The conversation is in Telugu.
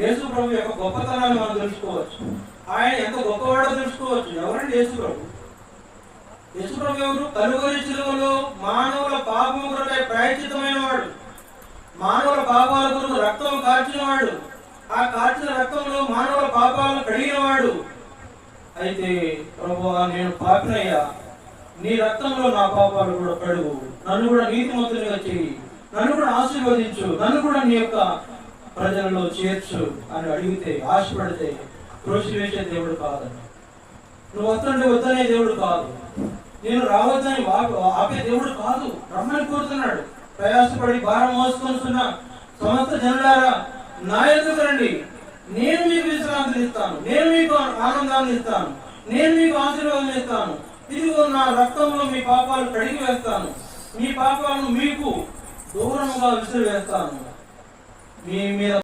యేసు ప్రభు యొక్క గొప్పతనాన్ని మనం తెలుసుకోవచ్చు. ఆయన ఎంత గొప్పవాడో తెలుసుకోవచ్చు. ఎవరండి యేసు ప్రభు? యేసు ప్రభు ఎవరు? కలువరి శిలువలో మానవుల పాపము కొరకై ప్రాయశ్చిత్తమైన వాడు, మానవుల పాపాల కొరకు రక్తం కార్చిన వాడు, ఆ కార్చిన రక్తంలో మానవుల పాపాలను కడిగిన వాడు. అయితే ప్రభువా, నేను పాపినయ్యా, నీ రక్తంలో నా పాపాలు కూడా కడుగు, నన్ను కూడా నీతిమంతునిగా చెయ్యి, నన్ను కూడా ఆశీర్వదించు, నన్ను కూడా నీ యొక్క ప్రజలలో చేర్చు అని అడిగితే, ఆశపడితే త్రోసివేసే దేవుడు కాదని, నువ్వు వస్తుంటే వద్దనే దేవుడు కాదు, నేను రావద్దని ఆపే దేవుడు కాదు, రమ్మని కోరుతున్నాడు. ప్రయాసపడి భారం మోసుకొస్తున్న సమస్త జనులారా, నా ఎదుగు రండి, నేను మీకు విశ్రాంతిని ఇస్తాను, నేను మీకు ఆనందాన్ని ఇస్తాను, నేను మీకు ఆశీర్వాదం ఇస్తాను. ఇదిగో నా రక్తంలో మీ పాపాలు కడిగి వేస్తాను, మీ పాపాలను మీకు దూరంగా విసిరివేస్తాను, మీ మీద